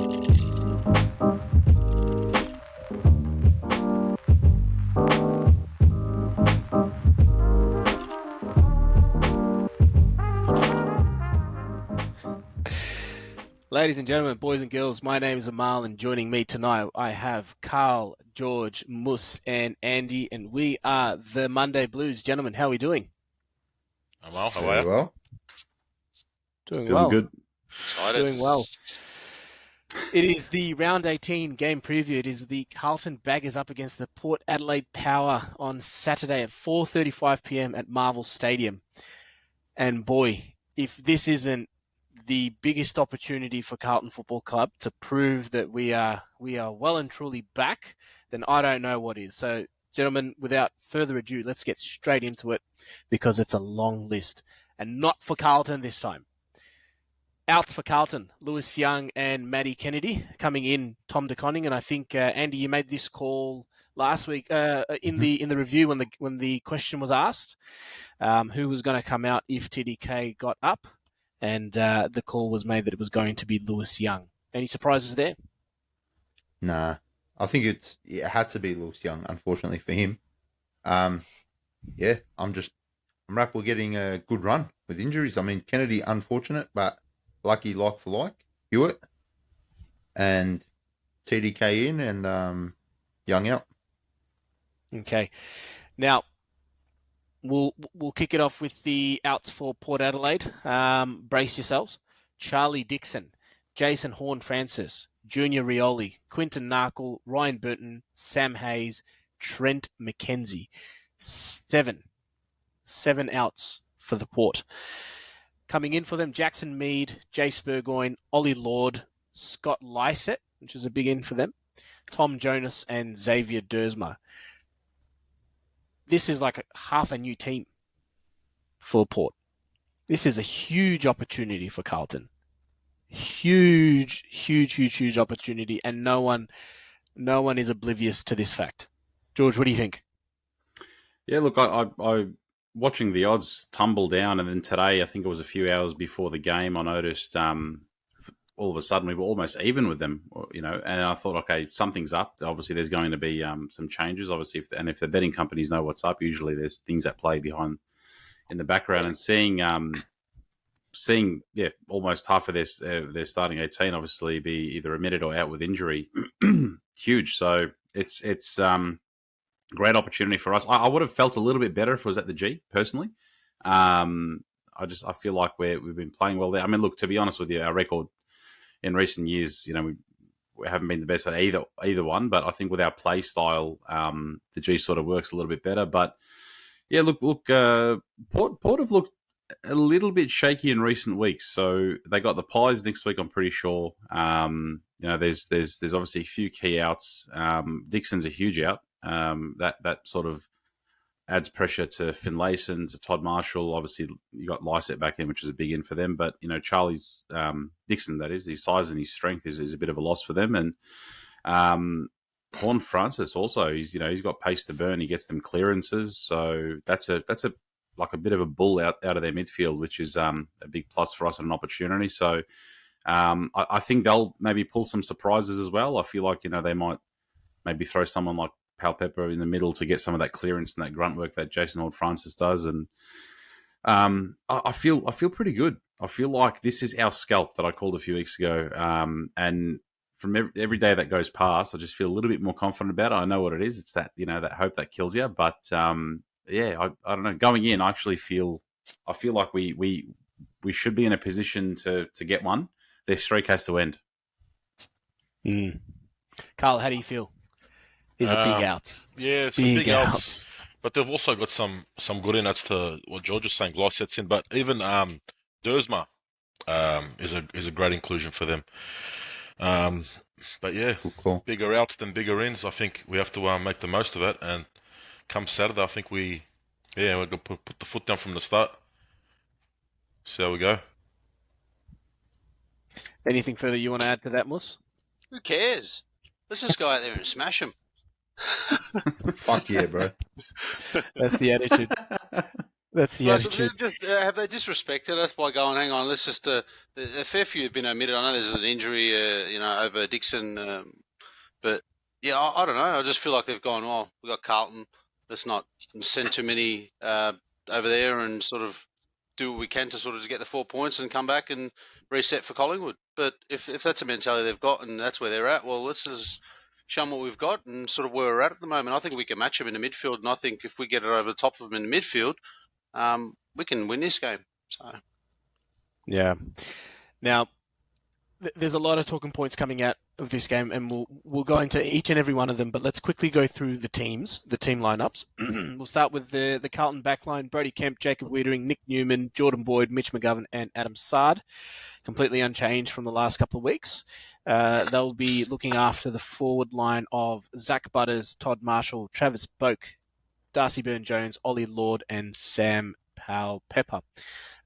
Ladies and gentlemen, boys and girls, my name is Amal, and joining me tonight I have Carl, George, Mus, and Andy, and we are the Monday Blues. Gentlemen, how are we doing? Amal, how are you? Well. Doing Feeling well. good. Excited. Doing well. It is the Round 18 game preview. It is the Carlton Baggers up against the Port Adelaide Power on Saturday at 4:35 p.m. at Marvel Stadium. And boy, if this isn't the biggest opportunity for Carlton Football Club to prove that we are well and truly back, then I don't know what is. So, gentlemen, without further ado, let's get straight into it because it's a long list. And not for Carlton this time. Outs for Carlton, Lewis Young and Matty Kennedy. Coming in, Tom De Koning. And I think, Andy, you made this call last week in the review when the question was asked, who was going to come out if TDK got up. And the call was made that it was going to be Lewis Young. Any surprises there? Nah, I think it had to be Lewis Young, unfortunately for him. I'm wrapped we're getting a good run with injuries. I mean, Kennedy, unfortunate, but lucky like for like. Hewitt and TDK in and Young out. Okay. Now, we'll kick it off with the outs for Port Adelaide. Brace yourselves. Charlie Dixon, Jason Horne-Francis, Junior Rioli, Quinton Narkle, Ryan Burton, Sam Hayes, Trent McKenzie. Seven outs for the Port. Coming in for them, Jackson Mead, Jace Burgoyne, Ollie Lord, Scott Lysett, which is a big in for them, Tom Jonas, and Xavier Dersma. This is like half a new team for Port. This is a huge opportunity for Carlton. Huge opportunity, and no one is oblivious to this fact. George, what do you think? Yeah, look, I watching the odds tumble down, and then today, I think it was a few hours before the game, I noticed all of a sudden we were almost even with them, and I thought, okay, something's up. Obviously, there's going to be some changes. Obviously, if the betting companies know what's up, usually there's things at play behind in the background. And seeing almost half of their starting 18 obviously be either omitted or out with injury, huge. So it's great opportunity for us. I would have felt a little bit better if it was at the G, personally. I feel like we've been playing well there. I mean, look, to be honest with you, our record in recent years, we haven't been the best at either one, but I think with our play style, the G sort of works a little bit better. But yeah, look, Port have looked a little bit shaky in recent weeks. So they got the Pies next week, I'm pretty sure. There's obviously a few key outs. Dixon's a huge out. That sort of adds pressure to Finlayson, to Todd Marshall. Obviously, you got Lysett back in, which is a big in for them. But, Charlie's Dixon, that is, his size and his strength is a bit of a loss for them. And Horne-Francis also, he's got pace to burn. He gets them clearances. So that's a bit of a bull out of their midfield, which is a big plus for us and an opportunity. So I think they'll maybe pull some surprises as well. I feel like, they might maybe throw someone like Pal Pepper in the middle to get some of that clearance and that grunt work that Jason Horne-Francis does. And I feel pretty good. I feel like this is our scalp that I called a few weeks ago. And from every day that goes past, I just feel a little bit more confident about it. I know what it is. It's that, that hope that kills you. But I don't know. Going in, I feel like we should be in a position to get one. Their streak has to end. Carl, how do you feel? These are big outs. Yeah, some big outs. But they've also got some good in. That's to what George was saying. Lysett's in, but even Dersma is a great inclusion for them. But yeah, cool. Bigger outs than bigger ins. I think we have to make the most of it. And come Saturday, I think we're going to put the foot down from the start. See how we go. Anything further you want to add to that, Mus? Who cares? Let's just go out there and smash them. Fuck yeah, bro. That's the attitude. That's the attitude. Have they disrespected us by going, hang on, let's just... a fair few have been omitted. I know there's an injury, over Dixon. But, yeah, I don't know. I just feel like they've gone, oh, we've got Carlton. Let's not send too many over there and sort of do what we can to sort of get the 4 points and come back and reset for Collingwood. But if that's a mentality they've got and that's where they're at, well, let's just show them what we've got and sort of where we're at the moment. I think we can match them in the midfield, and I think if we get it over the top of them in the midfield, we can win this game. So, yeah. Now, there's a lot of talking points coming out of this game, and we'll go into each and every one of them. But let's quickly go through the team lineups. We'll start with the Carlton backline: Brodie Kemp, Jacob Wiedering, Nick Newman, Jordan Boyd, Mitch McGovern, and Adam Sard. Completely unchanged from the last couple of weeks. They'll be looking after the forward line of Zach Butters, Todd Marshall, Travis Boak, Darcy Byrne-Jones, Ollie Lord, and Sam Powell-Pepper.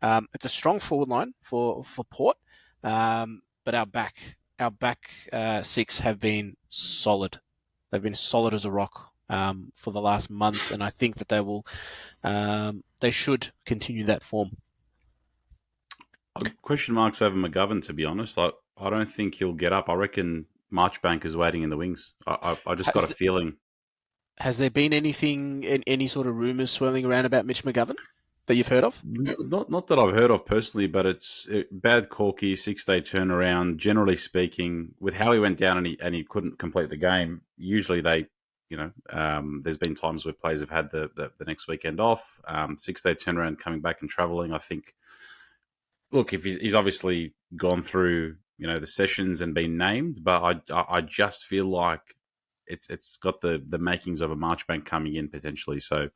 It's a strong forward line for Port, but our back six have been solid. They've been solid as a rock for the last month, and I think that they should continue that form. Question marks over McGovern, to be honest. I don't think he'll get up. I reckon Marchbank is waiting in the wings. I just got a feeling. Has there been any sort of rumours swirling around about Mitch McGovern that you've heard of? Not that I've heard of personally, but it's bad corky, 6-day turnaround. Generally speaking, with how he went down and he couldn't complete the game, usually they, there's been times where players have had the next weekend off, 6-day turnaround, coming back and travelling. I think, look, if he's obviously gone through, the sessions and been named, but I just feel like it's got the makings of a Marchbank coming in potentially. So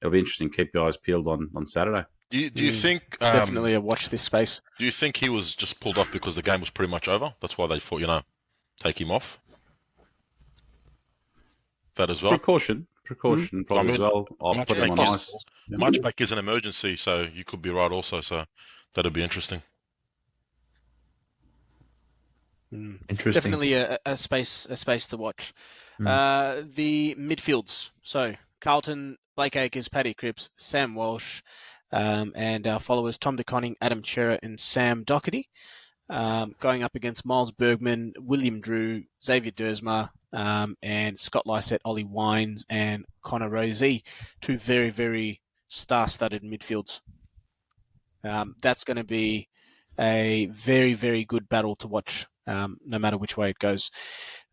it'll be interesting. Keep your eyes peeled on Saturday. Do you think definitely a watch this space? Do you think he was just pulled off because the game was pretty much over? That's why they thought, take him off. That as well. Precaution, probably as well. I'll put him on ice. Marchbank is an emergency, so you could be right also. So that'll be interesting. Interesting. Definitely a space to watch. The midfields. So Carlton, Blake Acres, Paddy Cripps, Sam Walsh, and our followers Tom DeConning, Adam Chera, and Sam Doherty. Going up against Miles Bergman, William Drew, Xavier Dersma, and Scott Lysett, Ollie Wines, and Connor Rozee. Two very, very star-studded midfields. That's going to be a very, very good battle to watch, no matter which way it goes.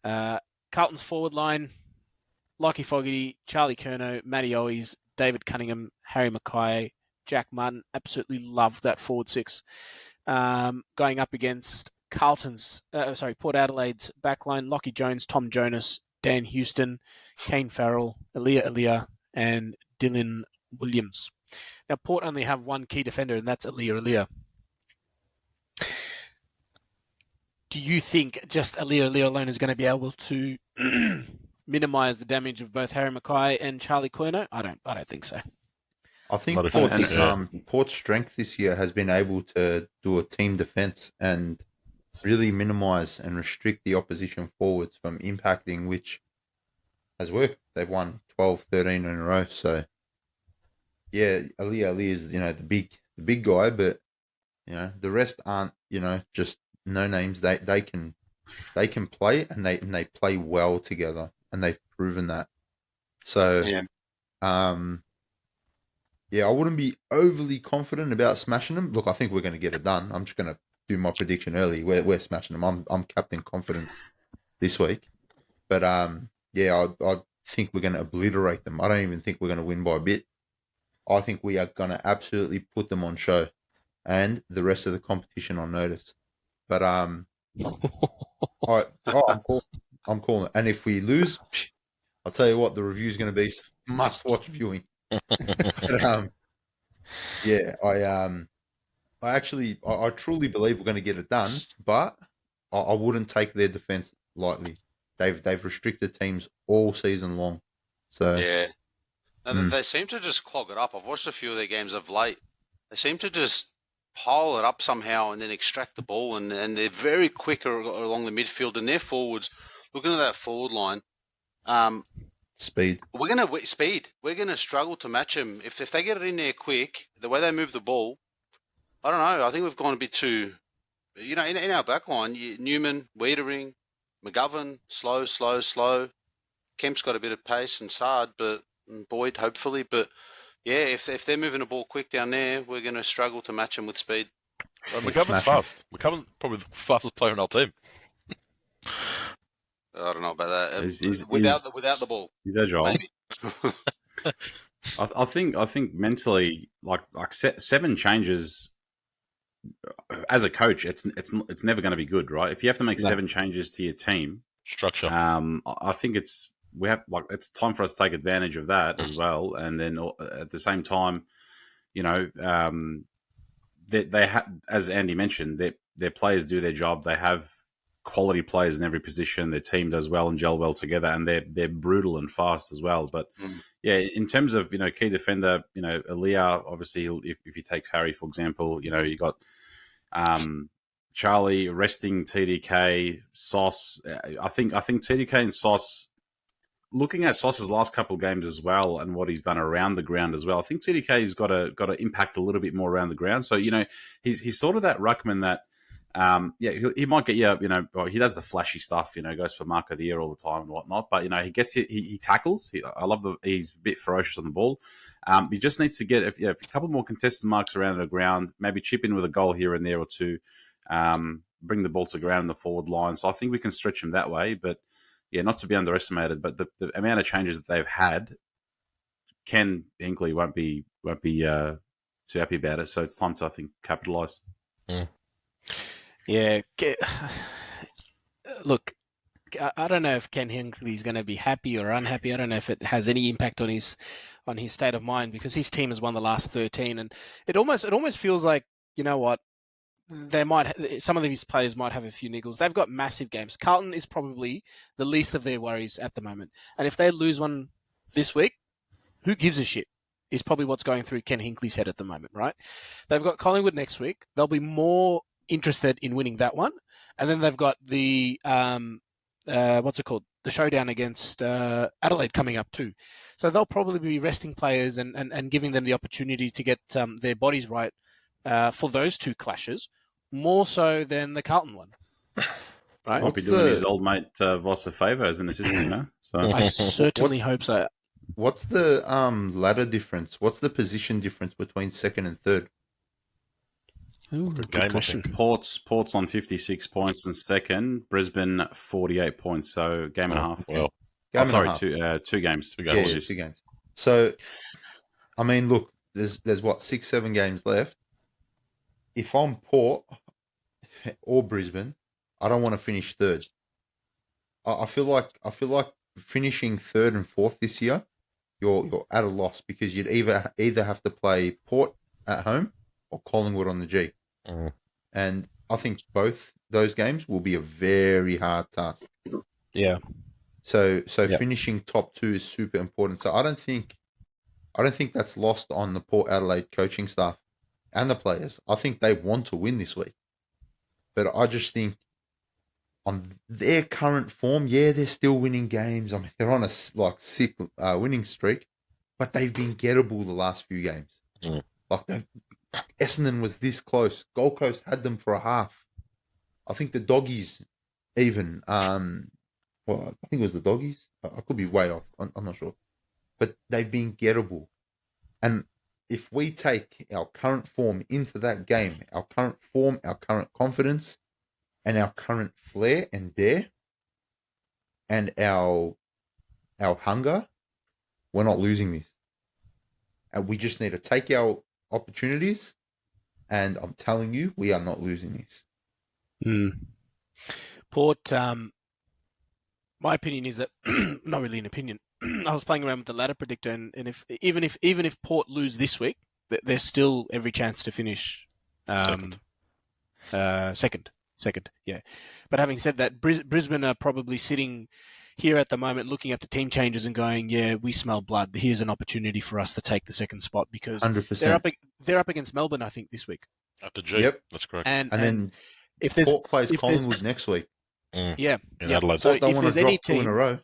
Carlton's forward line: Lockie Fogarty, Charlie Curnow, Matty Owies, David Cunningham, Harry Mackay, Jack Martin. Absolutely love that forward six. Going up against Port Adelaide's backline: Lockie Jones, Tom Jonas, Dan Houston, Kane Farrell, Aaliyah, and Dylan Williams. Now, Port only have one key defender, and that's Aaliyah. Do you think just Aaliyah alone is going to be able to minimise the damage of both Harry Mackay and Charlie Curnow? I don't think so. I think Not Port's strength this year has been able to do a team defence and really minimise and restrict the opposition forwards from impacting, which has worked. They've won 12, 13 in a row. So, yeah, Aaliyah is, the big guy, but, the rest aren't, just no names. They can play, and they play well together, and they've proven that. So, yeah, I wouldn't be overly confident about smashing them. Look, I think we're going to get it done. I'm just going to do my prediction early. We're smashing them. I'm captain confidence this week. But, yeah, I think we're going to obliterate them. I don't even think we're going to win by a bit. I think we are going to absolutely put them on show and the rest of the competition on notice. But, I'm calling it. And if we lose, I'll tell you what, the review is going to be must-watch viewing. Yeah, I truly believe we're going to get it done, but I wouldn't take their defense lightly. They've restricted teams all season long. So yeah, and they seem to just clog it up. I've watched a few of their games of late. They seem to just pile it up somehow and then extract the ball, and they're very quick along the midfield, and their forwards. Looking at that forward line, Speed. We're gonna speed. We're gonna struggle to match them if they get it in there quick. The way they move the ball, I don't know. I think we've gone a bit too. In our back line, Newman, Wiedering, McGovern, slow. Kemp's got a bit of pace and Sard, but Boyd hopefully. But yeah, if they're moving the ball quick down there, we're going to struggle to match them with speed. McGovern's fast. McGovern's probably the fastest player in our team. I don't know about that. He's without the ball, he's agile. maybe. I think mentally, like 7 changes as a coach, it's never going to be good, right? If you have to make 7 changes to your team structure, I think it's time for us to take advantage of that as well. And then at the same time, they have, as Andy mentioned, their players do their job. They have quality players in every position. Their team does well and gel well together, and they're brutal and fast as well. But yeah, in terms of key defender, Aaliyah, obviously, if he takes Harry for example, you got Charlie resting TDK, Sauce. I think TDK and Sauce. Looking at Sauce's last couple of games as well, and what he's done around the ground as well, I think TDK's got to impact a little bit more around the ground. So he's sort of that ruckman that. He might get you. He does the flashy stuff. Goes for mark of the year all the time and whatnot. But he gets it. He tackles. I love he's a bit ferocious on the ball. He just needs to get a couple more contested marks around the ground. Maybe chip in with a goal here and there or two. Bring the ball to ground in the forward line. So I think we can stretch him that way. But yeah, not to be underestimated. But the amount of changes that they've had, Ken Hinkley won't be too happy about it. So it's time to, I think, capitalise. Yeah, look, I don't know if Ken Hinkley's going to be happy or unhappy. I don't know if it has any impact on his state of mind, because his team has won the last 13, and it almost feels like, what, some of these players might have a few niggles. They've got massive games. Carlton is probably the least of their worries at the moment, and if they lose one this week, who gives a shit? Is probably what's going through Ken Hinkley's head at the moment, right? They've got Collingwood next week. They'll be more interested in winning that one, and then they've got the what's it called, the showdown against Adelaide coming up too. So they'll probably be resting players and giving them the opportunity to get their bodies right for those 2 clashes, more so than the Carlton one. Right? Might be doing his old mate Voss a favour as an assistant, So I certainly hope so. What's the ladder difference? What's the position difference between second and third? Ooh, good question. Port's on 56 points and second. Brisbane 48 points, so game and a half. Well, two games. 2 games. Yeah, 2 games. So, I mean, look, there's what, 6-7 games left. If I'm Port or Brisbane, I don't want to finish third. I feel like finishing third and fourth this year, you're at a loss, because you'd either have to play Port at home or Collingwood on the G. And I think both those games will be a very hard task. Yeah. So finishing top 2 is super important. So I don't think that's lost on the Port Adelaide coaching staff and the players. I think they want to win this week. But I just think on their current form, they're still winning games. I mean, they're on a sick winning streak, but they've been gettable the last few games. Essendon was this close. Gold Coast had them for a half. I think the Doggies even. I think it was the Doggies. I could be way off. I'm not sure. But they've been gettable. And if we take our current form into that game, our current form, our current confidence, and our current flair and dare, and our hunger, we're not losing this. And we just need to take our opportunities, and I'm telling you, we are not losing this. Port, my opinion is that, not really an opinion, I was playing around with the ladder predictor, and if even if Port lose this week, there's still every chance to finish second, yeah. But having said that, Brisbane are probably sitting here at the moment looking at the team changes and going, yeah, we smell blood. Here's an opportunity for us to take the second spot, because 100%. they're up against Melbourne, I think, this week. At the G. Yep. That's correct. And then if there's Port plays Collingwood next week. Yeah. In Adelaide. So Port don't if want there's to drop any 2 in a row.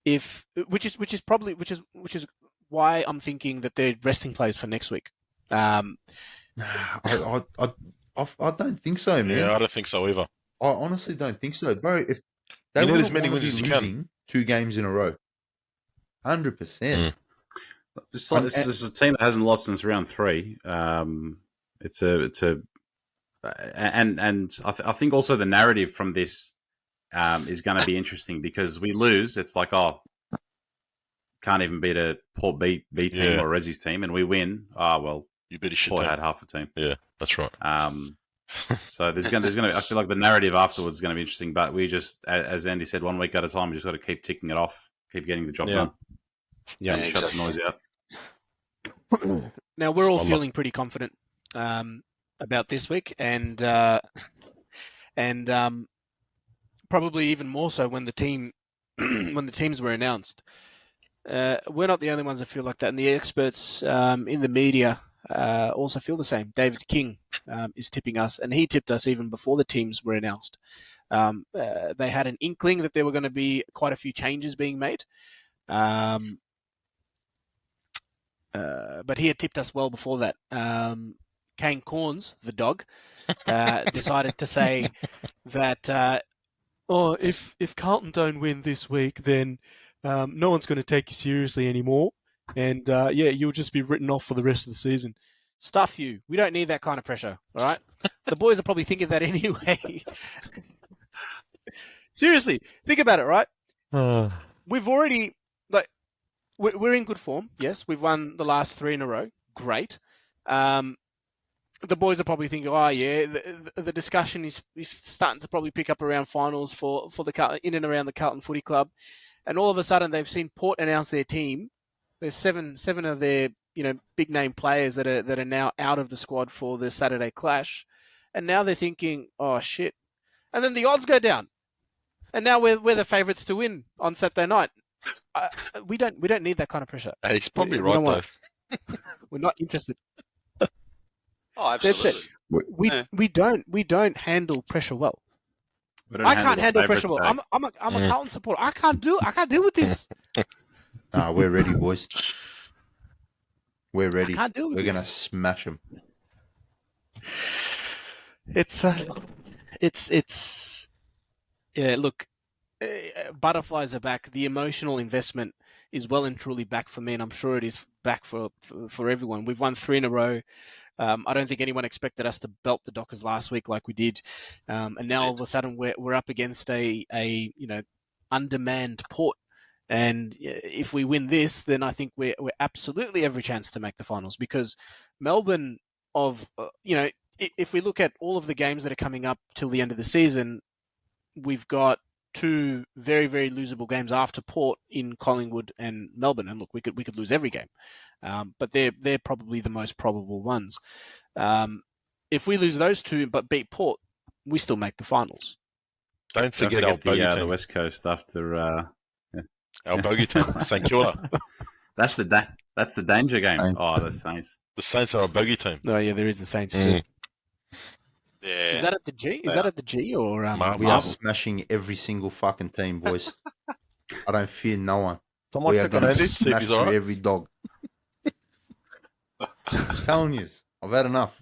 which is why I'm thinking that they're resting players for next week. I don't think so, man. Yeah, I don't think so either. I honestly don't think so, bro. If they You need wouldn't as many want to wins be as you can. losing 2 games in a row, 100%. This is a team that hasn't lost since round 3. It's a and I think also the narrative from this is going to be interesting because we lose. It's like, oh, can't even beat a Port B team or Resi's team, and we win. Oh well, you beat a shit Port team. had half a team. Yeah, that's right. So there's going to. I feel like the narrative afterwards is going to be interesting. But we just, as Andy said, 1 week at a time. We just got to keep ticking it off, keep getting the job done. Yeah, and shut the noise out. Now we're all feeling pretty confident about this week, and probably even more so when the teams were announced. We're not the only ones that feel like that, and the experts in the media also feel the same. David King is tipping us, and he tipped us even before the teams were announced. They had an inkling that there were going to be quite a few changes being made. But he had tipped us well before that. Kane Corns, the dog, decided to say that, if Carlton don't win this week, then no one's going to take you seriously anymore. And, you'll just be written off for the rest of the season. Stuff you. We don't need that kind of pressure, all right? The boys are probably thinking that anyway. Seriously, think about it, right? We've already... We're in good form. Yes, we've won the last 3 in a row. Great. The boys are probably thinking, the discussion is starting to probably pick up around finals for the in and around the Carlton Footy Club, and all of a sudden they've seen Port announce their team. There's seven of their big name players that are now out of the squad for the Saturday clash, and now they're thinking, oh shit, and then the odds go down, and now we're the favourites to win on Saturday night. We don't need that kind of pressure. Hey, he's probably right though. We're not interested. Oh, absolutely. That's it. We don't handle pressure well. I can't handle pressure well. I'm a Carlton supporter. I can't deal with this. We're ready, boys. We're ready. I can't deal with We're this. gonna smash them. Look, butterflies are back. The emotional investment is well and truly back for me, and I'm sure it is back for everyone. We've won 3 in a row. I don't think anyone expected us to belt the Dockers last week like we did, and now all of a sudden we're up against a undermanned Port, and if we win this, then I think we're absolutely every chance to make the finals, because Melbourne if we look at all of the games that are coming up till the end of the season, we've got 2 very, very losable games after Port in Collingwood and Melbourne. And look, we could lose every game, but they're probably the most probable ones. If we lose those 2 but beat Port, we still make the finals. Don't forget our bogey team. The West Coast after our bogey team, St Kilda. That's the danger game. Oh, the Saints. The Saints are our bogey team. Oh yeah, there is the Saints too. Yeah. Is that at the G? Is that at the G or We are smashing every single fucking team, boys. I don't fear no one. Someone We are going to see if smash he's all right. every dog. I'm telling you, I've had enough.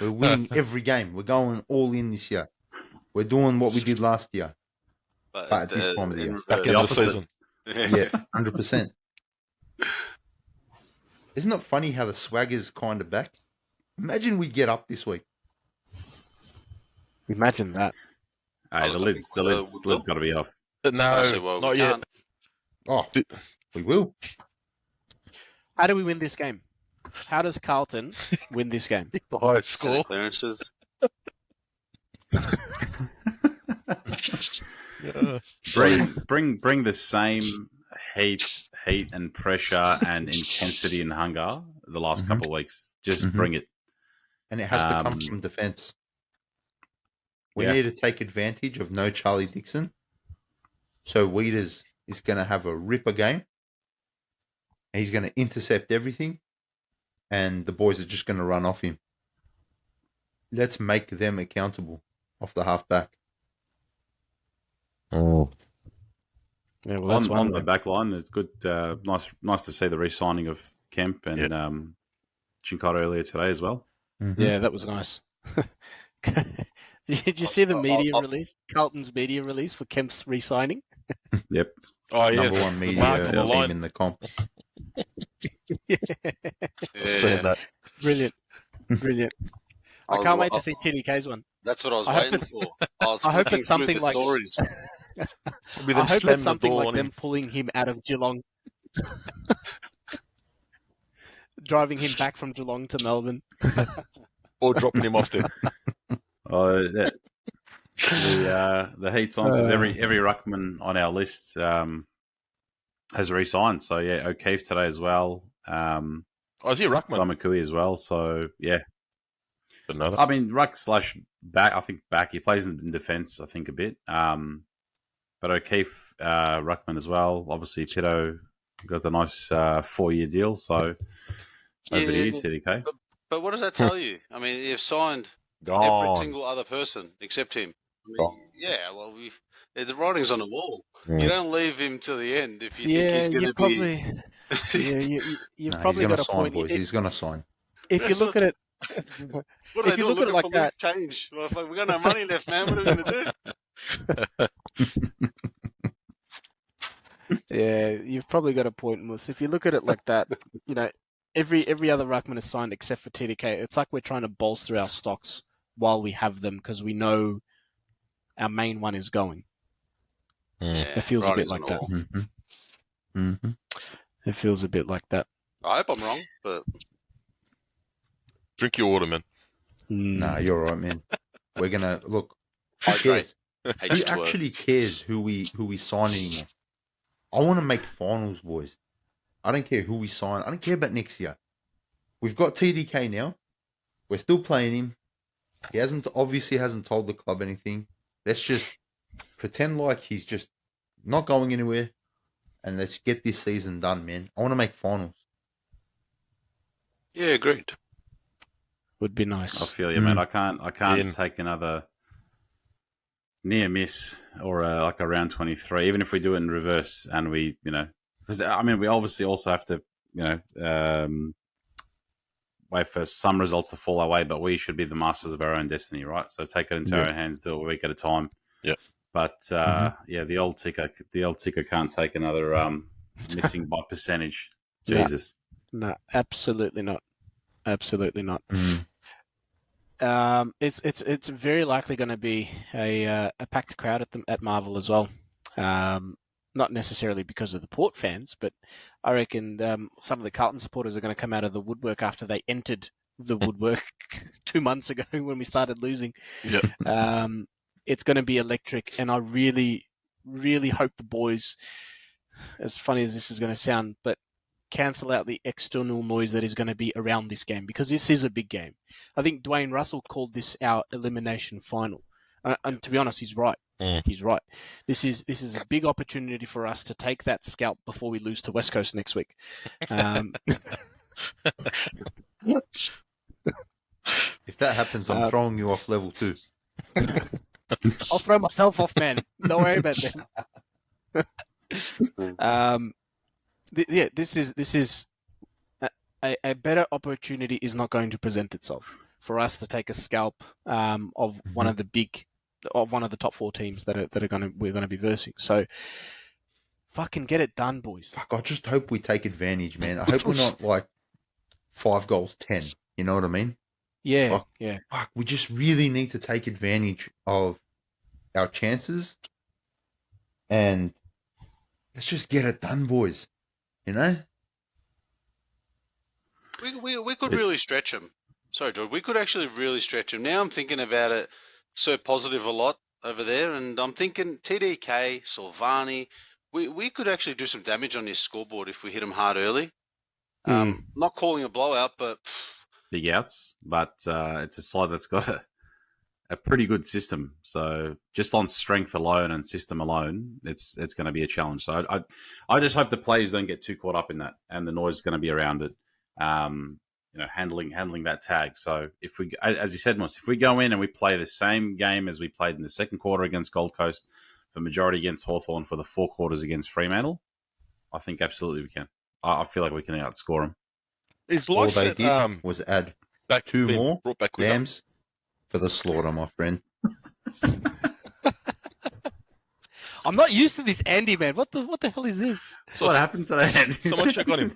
We're winning every game. We're going all in this year. We're doing what we did last year, but at this time of the year. Back in the season. Yeah, 100%. Isn't it funny how the swagger's kind of back? Imagine we get up this week. Imagine that. Hey, the lid's got to be off. But no, not yet. Oh, we will. How do we win this game? How does Carlton win this game? The highest score. Clearances. Bring the same heat and pressure and intensity and hunger the last couple of weeks. Just bring it. And it has to come from defence. We need to take advantage of no Charlie Dixon. So Weeders is going to have a ripper game. He's going to intercept everything. And the boys are just going to run off him. Let's make them accountable off the half back. Oh. Yeah, well, that's on the back line, it's good. Nice to see the re-signing of Kemp and Chincotta earlier today as well. Mm-hmm. Yeah, that was nice. Did you see the media release? Carlton's media release for Kemp's re-signing? Yep. Oh yeah, Number one the media mark on the team line. in the comp. I've seen that. Brilliant. I can't wait to see TDK's one. That's what I was I hope waiting it's- for. I was I hope flicking it's something through the like- stories. Be I them hope slam it's the something door like on them him pulling him out of Geelong, driving him back from Geelong to Melbourne. or dropping him off there. The heat's on because every ruckman on our list has re-signed. So yeah, O'Keefe today as well. Oh, is he a ruckman? Damakui as well. So yeah, Didn't know that. I mean ruck / back. I think back. He plays in defence. I think a bit. But O'Keefe ruckman as well. Obviously Pitto got the nice 4-year deal. So over to you, TDK. But what does that tell you? I mean, you've signed every Gone. single other person except him. I Gone. mean, yeah, well, the writing's on the wall. Mm. You don't leave him till the end if you think Yeah, he's going you to probably. be. Yeah, you've No, probably he's going got to a sign, point. boys. He's going to sign. If you That's look at it, What are If they you doing? look at it Looking like for that- Luke change. Well, it's like, we've got no money left, man. What are we going to do? yeah, you've probably got a point, Mus. If you look at it like that, you know, every other ruckman is signed except for TDK. It's like we're trying to bolster our stocks while we have them because we know our main one is going. Mm. It feels a bit writing's on like the that. wall. Mm-hmm. Mm-hmm. It feels a bit like that. I hope I'm wrong, but Drink your water, man. Nah, you're all right, man. We're going to look. Who hydrate. cares? Hate Who this word. actually cares who we sign anymore? I want to make finals, boys. I don't care who we sign. I don't care about next year. We've got TDK now. We're still playing him. He obviously hasn't told the club anything. Let's just pretend like he's just not going anywhere, and let's get this season done, man. I want to make finals. Yeah, agreed. Would be nice. I feel you, man. I can't In. take another near miss or like a round 23, even if we do it in reverse and we, because I mean, we obviously also have to, wait for some results to fall our way, but we should be the masters of our own destiny, right? So take it into our own hands, do it a week at a time. Yeah. But yeah, the old ticker can't take another missing by percentage. Jesus. No, absolutely not. Absolutely not. It's very likely going to be a packed crowd at Marvel as well. Not necessarily because of the Port fans, but I reckon some of the Carlton supporters are going to come out of the woodwork after they entered the woodwork 2 months ago when we started losing. Yep. It's going to be electric, and I really, really hope the boys, as funny as this is going to sound, but cancel out the external noise that is going to be around this game, because this is a big game. I think Dwayne Russell called this our elimination final. And to be honest, he's right. He's right. This is a big opportunity for us to take that scalp before we lose to West Coast next week. If that happens, I'm throwing you off level 2. I'll throw myself off, man. Don't worry about that. This is a better opportunity is not going to present itself for us to take a scalp of one of the top 4 teams we're going to be versing. So fucking get it done, boys. Fuck, I just hope we take advantage, man. I hope we're not like 5 goals 10. You know what I mean? Yeah, Fuck. yeah. Fuck, we just really need to take advantage of our chances, and let's just get it done, boys. You know? We could really stretch him. Sorry, George. We could actually really stretch him. Now I'm thinking about it so positive a lot over there, and I'm thinking TDK, Silvani, we could actually do some damage on this scoreboard if we hit him hard early. Not calling a blowout, but big outs, but it's a side that's got a pretty good system. So just on strength alone and system alone, it's going to be a challenge. So I just hope the players don't get too caught up in that, and the noise is going to be around it. Handling that tag. So if we, as you said, Moss, if we go in and we play the same game as we played in the second quarter against Gold Coast, for majority against Hawthorn for the 4 quarters against Fremantle, I think absolutely we can. I feel like we can outscore them. Is All they Lycett, did was add back, 2 been more brought back quicker? lambs for the slaughter, my friend. I'm not used to this Andy, man. What the hell is this? So What happened to that? someone check on him.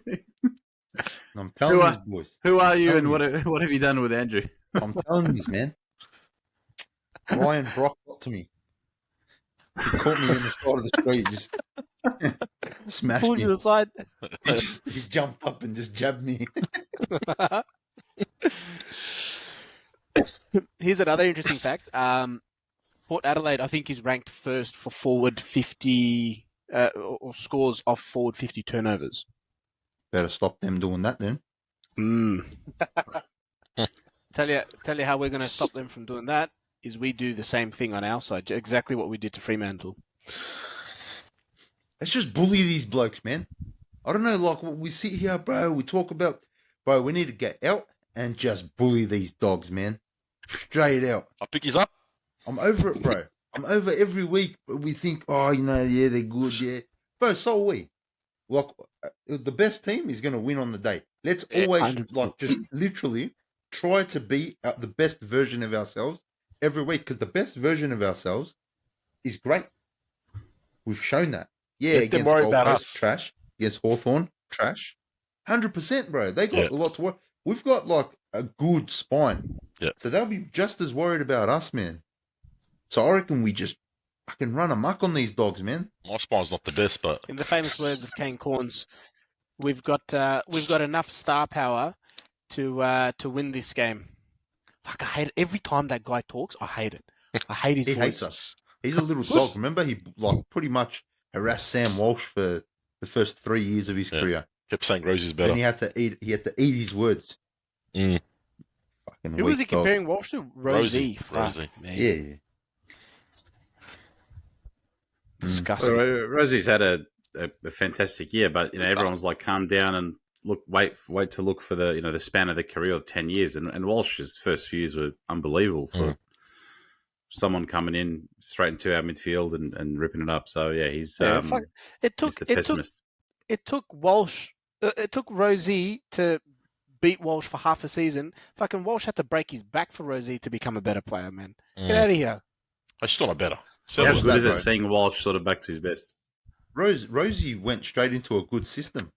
I'm telling Who you, are- boys. Who are you and Telling what have you done with Andrew? I'm telling you, man. Ryan Brock got to me. He caught me in the side of the street, just smashed Pulled you me. aside. He jumped up and just jabbed me. Here's another interesting fact. Port Adelaide, I think, is ranked first for forward 50 or scores off forward 50 turnovers. Better stop them doing that then. Tell you how we're going to stop them from doing that is we do the same thing on our side, exactly what we did to Fremantle. Let's just bully these blokes, man. I don't know, like we sit here, bro. We talk about, bro. We need to get out and just bully these dogs, man. Straight out. I'll pick his up. I'm over it, bro. I'm over every week. We think, oh, yeah, they're good, yeah, bro. So are we. Like the best team is going to win on the day. Let's always 100%. just literally try to be the best version of ourselves every week, because the best version of ourselves is great. We've shown that. Yeah, Let them against worry Gold about Coast, us. trash. Against Hawthorn, trash. 100%, bro. They got a lot to work. We've got like a good spine. Yeah. So they'll be just as worried about us, man. So I reckon we just fucking run amok on these dogs, man. My spine's not the best, but In the famous words of Kane Corns, we've got enough star power to win this game. Fuck, I hate it. Every time that guy talks, I hate it. I hate his He voice. hates us. He's a little dog. Remember, he like pretty much harassed Sam Walsh for the first 3 years of his career. kept saying Rosie's Then better. he had to eat his words. Mm. Fucking Who was he weak dog. comparing Walsh to? Rosie. Fuck, Rosie. man. Yeah. Disgusting. Rosie's had a fantastic year, but everyone was like, calm down and wait to look for the the span of the career of 10 years. And Walsh's first few years were unbelievable for someone coming in straight into our midfield and ripping it up. So yeah, he's It took he's the pessimist. it took Walsh. It took Rosie to beat Walsh for half a season. Fucking Walsh had to break his back for Rosie to become a better player, man. Get out of here. He's still not better. How How's good that, is it bro? seeing Walsh sort of back to his best? Rosie went straight into a good system.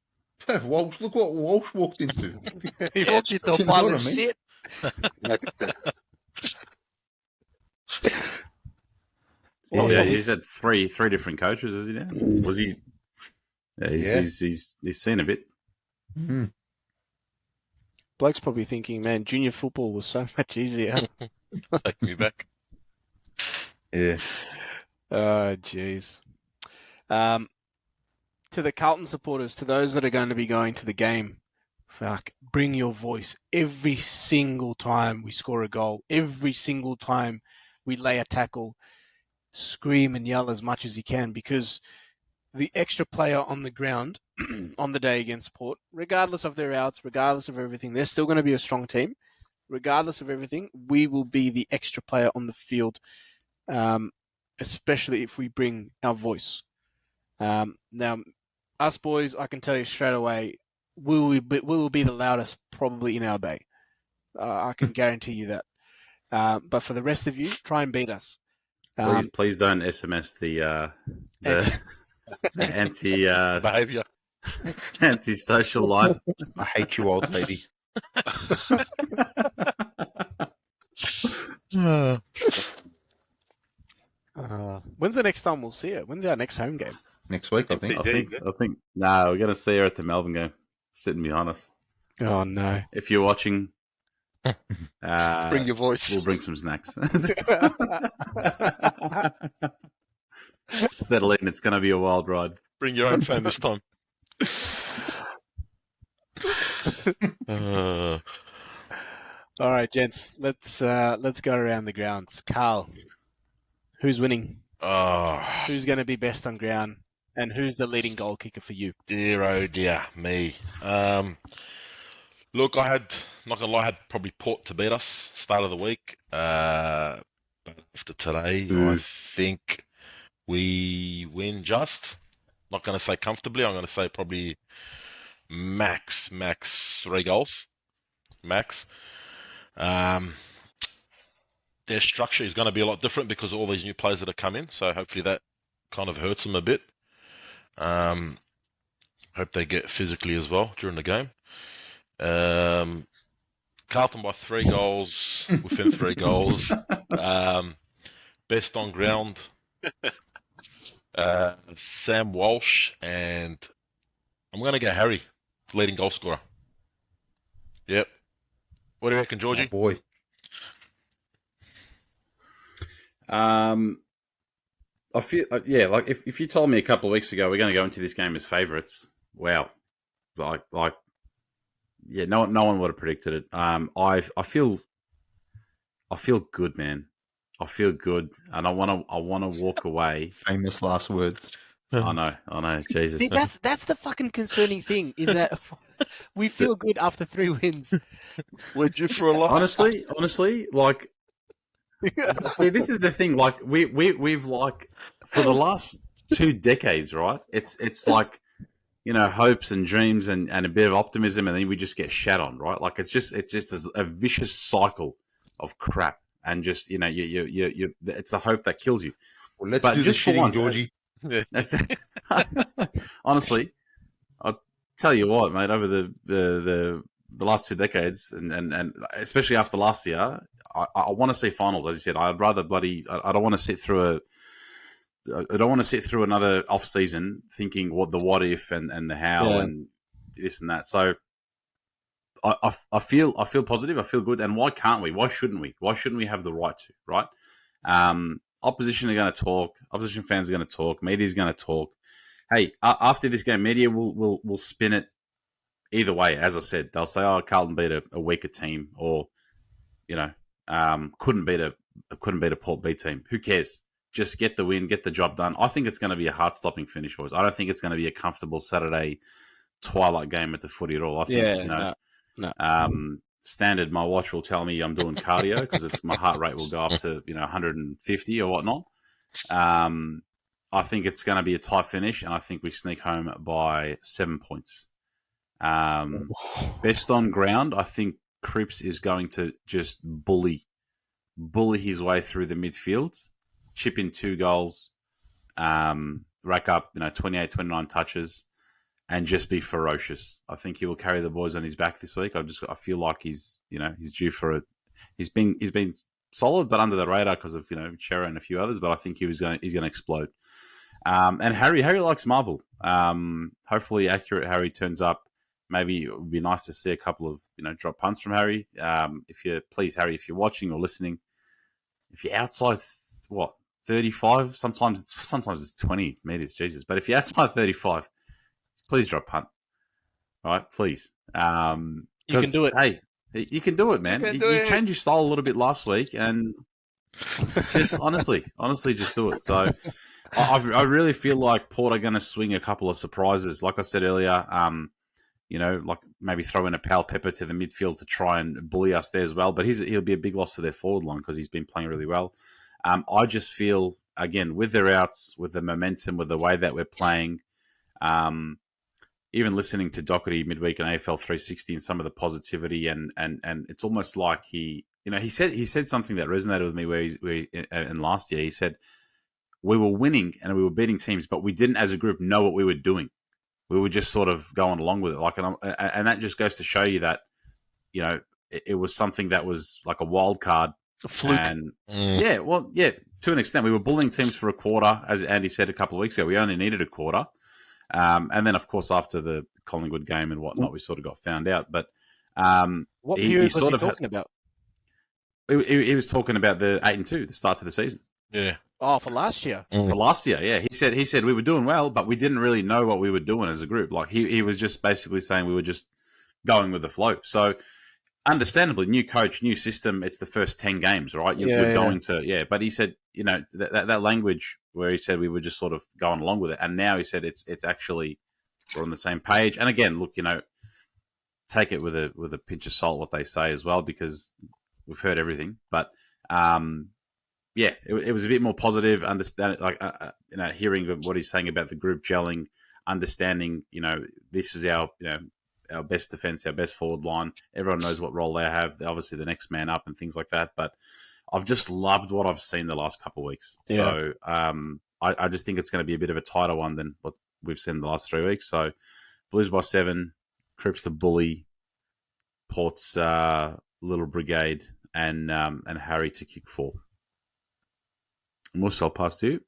Walsh, look what Walsh walked into. He walked into a You know pile what of I mean? shit. Well, yeah, he's had three different coaches, has he now? Was he? Yeah, he's seen a bit. Mm. Bloke's probably thinking, man, junior football was so much easier. Take me back. Yeah. Oh, jeez. To the Carlton supporters, to those that are going to be going to the game, fuck, bring your voice every single time we score a goal, every single time we lay a tackle. Scream and yell as much as you can, because the extra player on the ground on the day against Port, regardless of their outs, regardless of everything, they're still going to be a strong team. Regardless of everything, we will be the extra player on the field, especially if we bring our voice. Now, us boys, I can tell you straight away, we will be the loudest probably in our bay. I can guarantee you that. But for the rest of you, try and beat us. Please don't SMS the anti Behaviour. anti-social line. I hate you, old lady. When's the next time we'll see her? When's our next home game? Next week, I think. I think. No, we're gonna see her at the Melbourne game, sitting behind us. Oh, no. If you're watching, Bring your voice. we'll bring some snacks. Settle in. It's gonna be a wild ride. Bring your own fan this time. All right, gents. Let's go around the grounds. Carl, who's winning? Who's going to be best on ground? And who's the leading goal kicker for you? Dear, oh dear, me. Look, not gonna lie, I had probably Port to beat us start of the week. But after today, I think We win just. Not going to say comfortably. I'm going to say probably max 3 goals. Max. Their structure is going to be a lot different because of all these new players that have come in. So hopefully that kind of hurts them a bit. Hope they get physically as well during the game. Carlton by 3 goals, within 3 goals. Best on ground, Sam Walsh, and I'm going to go Harry, leading goal scorer. Yep. What do you reckon, Georgie? Oh boy. I feel like if you told me a couple of weeks ago we're going to go into this game as favourites, wow, no one would have predicted it. I feel good, man. I feel good, and I want to walk away. Famous last words. I know. Jesus, See, that's the fucking concerning thing is that we feel good after 3 wins. We're due for a loss. Honestly, like. See, this is the thing. Like we've like for the last 2 decades, right? It's like hopes and dreams and a bit of optimism, and then we just get shat on, right? Like it's just a vicious cycle of crap, and just you it's the hope that kills you. Well, let's but do just the for shitting, once, Georgie. honestly, I'll tell you what, mate. Over the last 2 decades, and especially after last year. I want to see finals, as you said. I'd rather I don't want to sit through another off season thinking what if and the how and this and that. So I feel positive. I feel good. And why can't we? Why shouldn't we? Why shouldn't we have the right to? Right? Opposition are going to talk. Opposition fans are going to talk. Media is going to talk. Hey, after this game, media will spin it either way. As I said, they'll say, "Oh, Carlton beat a weaker team," or couldn't beat a Port B team. Who cares? Just get the win, get the job done. I think it's going to be a heart-stopping finish, boys. I don't think it's going to be a comfortable Saturday twilight game at the footy at all. I think, no. Standard, my watch will tell me I'm doing cardio because my heart rate will go up to 150 or whatnot. I think it's going to be a tight finish, and I think we sneak home by 7 points. Best on ground, I think Cripps is going to just bully his way through the midfield, chip in 2 goals, rack up 28, 29 touches, and just be ferocious. I think he will carry the boys on his back this week. I feel like he's due for he's been solid, but under the radar because of Chera and a few others. But I think he's going to explode. And Harry likes Marvel. Hopefully, accurate Harry turns up. Maybe it would be nice to see a couple of drop punts from Harry. Harry, if you're watching or listening, if you're outside 35, sometimes it's 20 meters, Jesus. But if you're outside 35, please drop punt. All right, please. You can do it. Hey, you can do it, man. You changed your style a little bit last week, and just honestly, just do it. So I really feel like Port are going to swing a couple of surprises. Like I said earlier, like maybe throw in a Pal Pepper to the midfield to try and bully us there as well. But he'll be a big loss to their forward line because he's been playing really well. I just feel, again, with their outs, with the momentum, with the way that we're playing, even listening to Doherty midweek and AFL 360 and some of the positivity, and it's almost like he said something that resonated with me and last year he said, we were winning and we were beating teams, but we didn't as a group know what we were doing. We were just sort of going along with it, and that just goes to show you that, it was something that was like a wild card, a fluke. And to an extent, we were bullying teams for a quarter, as Andy said a couple of weeks ago. We only needed a quarter, and then of course after the Collingwood game and whatnot, we sort of got found out. But what period was he talking about? He was talking about the 8-2, the start to the season. Yeah. Oh, for last year. For last year, yeah. He said we were doing well, but we didn't really know what we were doing as a group. Like he was just basically saying we were just going with the flow. So understandably, new coach, new system, it's the first 10 games, right? We're going to, but he said, that language where he said we were just sort of going along with it. And now he said it's actually, we're on the same page. And again, look, take it with a pinch of salt what they say as well, because we've heard everything. But it was a bit more positive. Understand, hearing what he's saying about the group gelling, understanding, this is our best defense, our best forward line. Everyone knows what role they have. They're obviously the next man up and things like that. But I've just loved what I've seen the last couple of weeks. Yeah. So I just think it's going to be a bit of a tighter one than what we've seen the last 3 weeks. So Blues by 7, Crips to bully, Port's little brigade, and Harry to kick 4. Mus, I'll pass to you.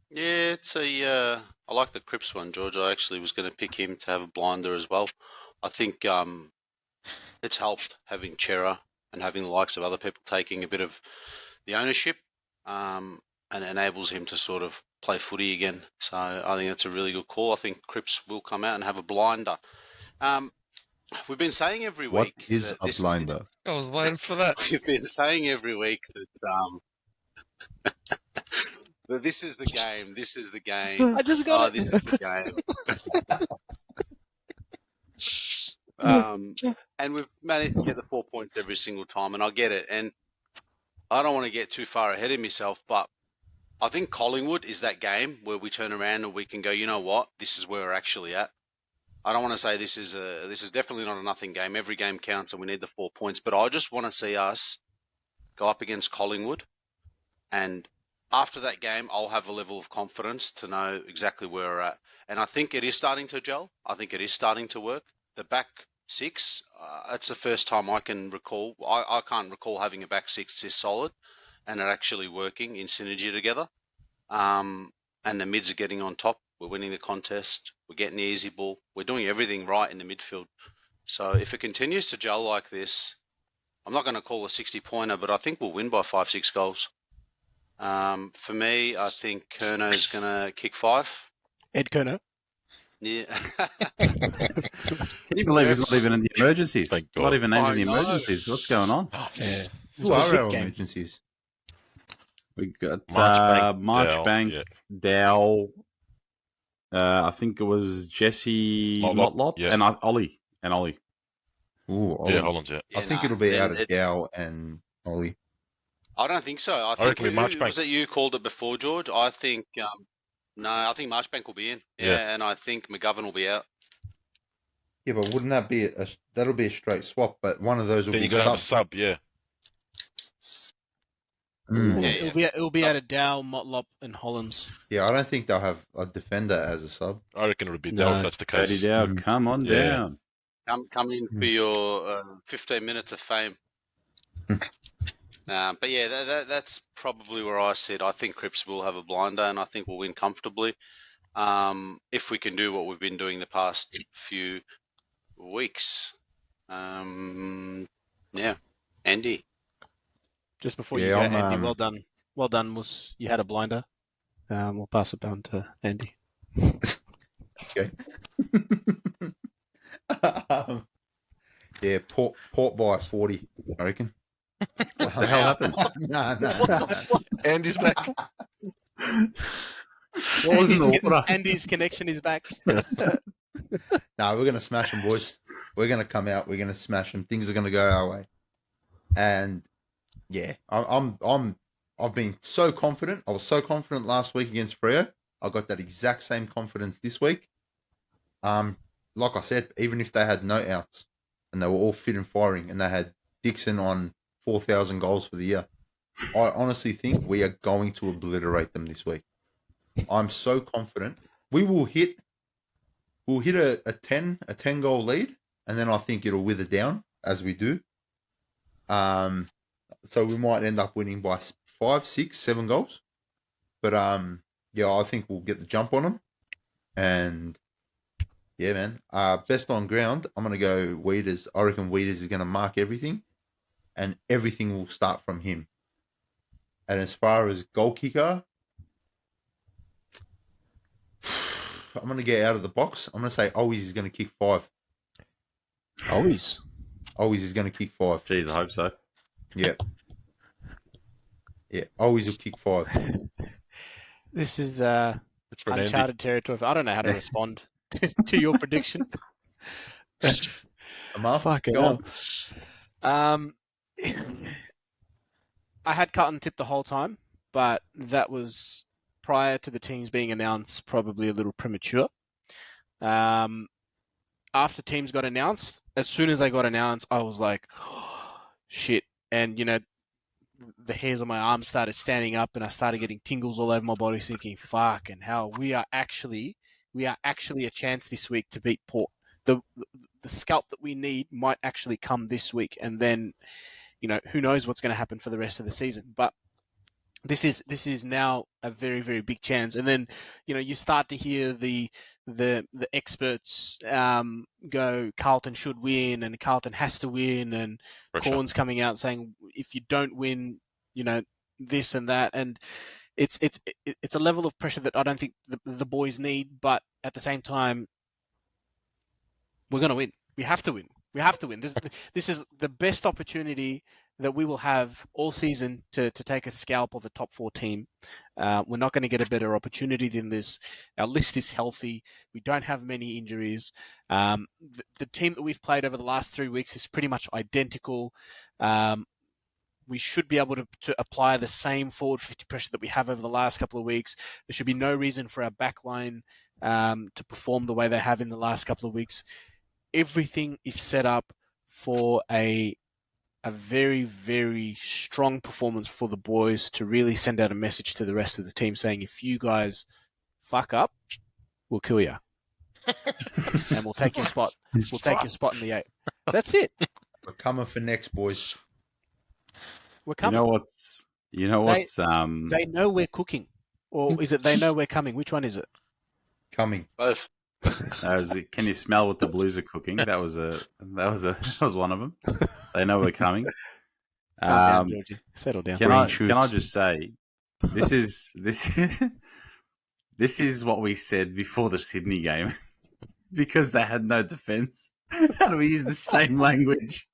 Yeah, it's I like the Cripps one, George. I actually was going to pick him to have a blinder as well. I think it's helped having Chera and having the likes of other people taking a bit of the ownership, and enables him to sort of play footy again. So I think that's a really good call. I think Cripps will come out and have a blinder. We've been saying every week. What is a blinder? I was waiting for that. We've been saying every week that that this is the game. This is the game. I just got This is the game. And we've managed to get the 4 points every single time, and I get it. And I don't want to get too far ahead of myself, but I think Collingwood is that game where we turn around and we can go, you know what, this is where we're actually at. I don't want to say this is definitely not a nothing game. Every game counts, and we need the 4 points. But I just want to see us go up against Collingwood, and after that game, I'll have a level of confidence to know exactly where we're at. And I think it is starting to gel. I think it is starting to work. The back six, it's the first time I can recall. I can't recall having a back six this solid and it actually working in synergy together. And the mids are getting on top. We're winning the contest. We're getting the easy ball. We're doing everything right in the midfield. So if it continues to gel like this, I'm not going to call a 60-pointer, but I think we'll win by 5-6 goals. For me, I think Kerno's going to kick 5. Ed Kerno. Yeah. Can you believe he's not even in the emergencies? Thank God. Not even named in the I know. emergencies. What's going on? Yeah. Who It's a are our shit game. emergencies? We got Marchbank, Marchbank, Dow, Dow. I think it was Jesse Motlop, yeah. and Ollie. Ooh, Ollie. Yeah, Holland's out. I think it'll be out of Gow and Ollie. I don't think so. I think reckon Marchbank. was it you called it before, George? I think no. I think Marchbank will be in. Yeah, and I think McGovern will be out. Yeah, but wouldn't that be that'll be a straight swap? But one of those will Then be you got to have a sub. sub, yeah. Mm. Yeah. It'll be out of Dow, Motlop, and Hollands. Yeah, I don't think they'll have a defender as a sub. I reckon it'll be No. Dell if that's the Dirty case. Dow, Mm. come on Yeah. down. Come in for your 15 minutes of fame. But yeah, that's probably where I sit. I think Cripps will have a blinder, and I think we'll win comfortably. If we can do what we've been doing the past few weeks. Yeah, Andy. Just before Yeah, you go, I'm, Andy, well done. Well done, Mus. You had a blinder. We'll pass it down to Andy. Okay. Yeah, Port by 40, I reckon. What the hell happened? No. Andy's back. What was in the water? Andy's connection is back. No, we're gonna smash them, boys. We're gonna come out. We're gonna smash them. Things are gonna go our way. And yeah, I've been so confident. I was so confident last week against Freo. I got that exact same confidence this week. Like I said, even if they had no outs and they were all fit and firing, and they had Dixon on 4,000 goals for the year, I honestly think we are going to obliterate them this week. I'm so confident. We'll hit a 10 goal lead, and then I think it'll wither down as we do. So we might end up winning by 5, 6, 7 goals. But yeah, I think we'll get the jump on them. And yeah, man. Best on ground, I'm gonna go Weeders. I reckon Weeders is gonna mark everything, and everything will start from him. And as far as goal kicker, I'm going to get out of the box. I'm going to say Always is going to kick 5. Always. Always is going to kick 5. Jeez, I hope so. Yeah. Yeah, Always will kick 5. This is It's for an Andy. uncharted territory. I don't know how to respond to your prediction. Amar, Fucking go hell. on. I had Carlton tipped the whole time. but that was prior to the teams being announced, probably a little premature. After teams got announced, as soon as they got announced, I was like, oh, shit. And, the hairs on my arms started standing up and I started getting tingles all over my body thinking, fucking hell, we are actually a chance this week to beat Port. The scalp that we need might actually come this week. And then, who knows what's going to happen for the rest of the season. But this is now a very, very big chance. And then, you start to hear the experts go, Carlton should win and Carlton has to win, and Corn's coming out saying if you don't win, this and that, and it's a level of pressure that I don't think the boys need. But at the same time, we're going to win. We have to win. We have to win. This is the best opportunity that we will have all season to take a scalp of a top 4 team. We're not going to get a better opportunity than this. Our list is healthy. We don't have many injuries. The team that we've played over the last 3 weeks is pretty much identical. We should be able to apply the same forward 50 pressure that we have over the last couple of weeks. There should be no reason for our backline to perform the way they have in the last couple of weeks. Everything is set up for a very, very strong performance for the boys to really send out a message to the rest of the team saying, if you guys fuck up, we'll kill you. And we'll take your spot. We'll take your spot in the 8. That's it. We're coming for next, boys. We're coming. You know what's They know we're cooking. Or is it they know we're coming? Which one is it? Coming. Both. Can you smell what the Blues are cooking? That was one of them. They know we're coming. Calm down, Georgie. Settle down. Can I just say, this is what we said before the Sydney game, because they had no defence, and we used the same language,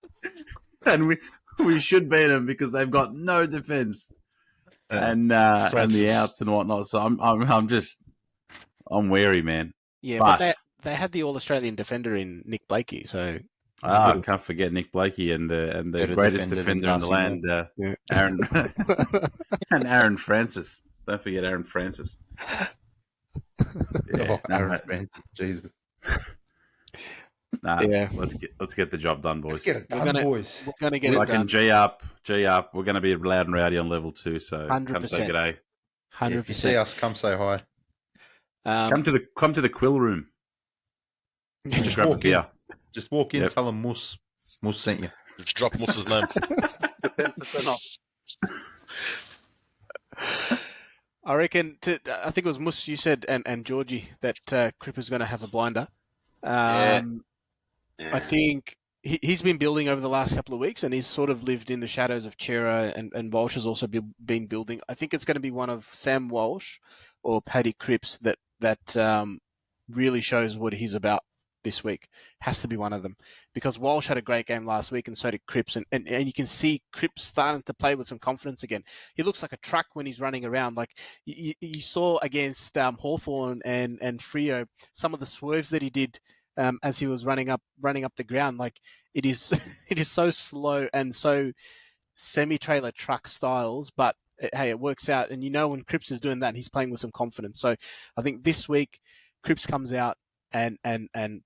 and we should beat them because they've got no defence, and the outs and whatnot. So I'm wary, man. Yeah, but they had the All-Australian defender in Nick Blakey, so... I can't forget Nick Blakey and the greatest defender in the land, Aaron and Aaron Francis. Don't forget Aaron Francis. Yeah, Aaron Francis, Jesus. Let's get the job done, boys. Let's get it done, boys. We're gonna get it done. G up. We're going to be loud and rowdy on level 2, so 100%. Come say g'day. 100%. If you see us, come say hi. Come to the quill room. Just grab a beer. Just walk in, tell them Mus sent you. Just drop Mus's name. I reckon, I think it was Mus, you said, and Georgie, that Cripper's going to have a blinder. I think he's been building over the last couple of weeks, and he's sort of lived in the shadows of Chera, and Walsh has also been building. I think it's going to be one of Sam Walsh or Paddy Cripps that really shows what he's about this week. Has to be one of them, because Walsh had a great game last week and so did Cripps, and you can see Cripps starting to play with some confidence again. He looks like a truck when he's running around. Like you saw against Hawthorn and Freo, some of the swerves that he did as he was running up the ground. Like it is so slow and so semi-trailer truck styles, but hey, it works out. And when Cripps is doing that, he's playing with some confidence. So I think this week Cripps comes out and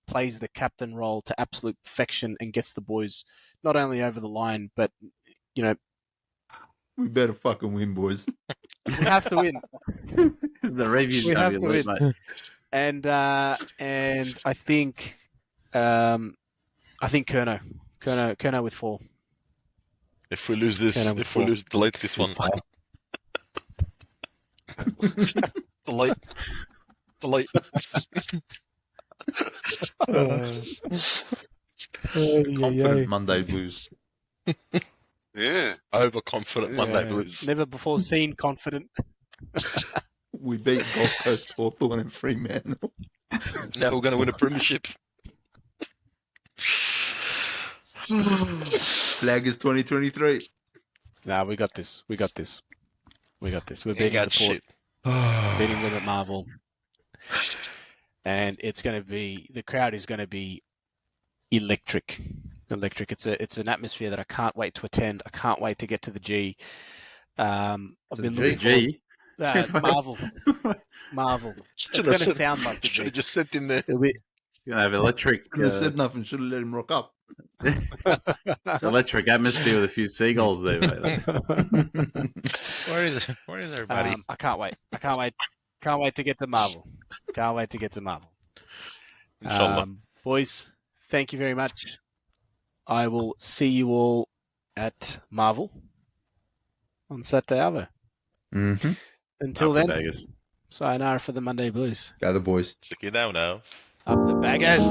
plays the captain role to absolute perfection and gets the boys not only over the line, but we better fucking win, boys. We have to win. The review's going to be elite, mate. And I think Kerno with 4. If we lose this, delete this one. delete. Confident Monday Blues. Yeah. Overconfident Monday Blues. Never before seen confident. We beat Gold Coast, Hawthorn and Fremantle. Now we're going to win a premiership. Flag is 2023. Nah, we got this. We're beating the Port. Beating them at Marvel. And the crowd is going to be electric. It's an atmosphere that I can't wait to attend. I can't wait to get to the G. I've To been the looking G. forward. Marvel. It's Should going have to sound like the should have G. just sent him there. It'll be You're gonna have electric, Shouldn't have said nothing. Should have let him rock up. electric atmosphere with a few seagulls there, mate. Where is everybody? I can't wait. Can't wait to get to Marvel. Can't wait to get to Marvel. Inshallah. Boys, thank you very much. I will see you all at Marvel on Saturday Arvo. Mm-hmm. Until Up the then, Vegas. sayonara for the Monday Blues. Go the boys. Check it out now. Up the baggers.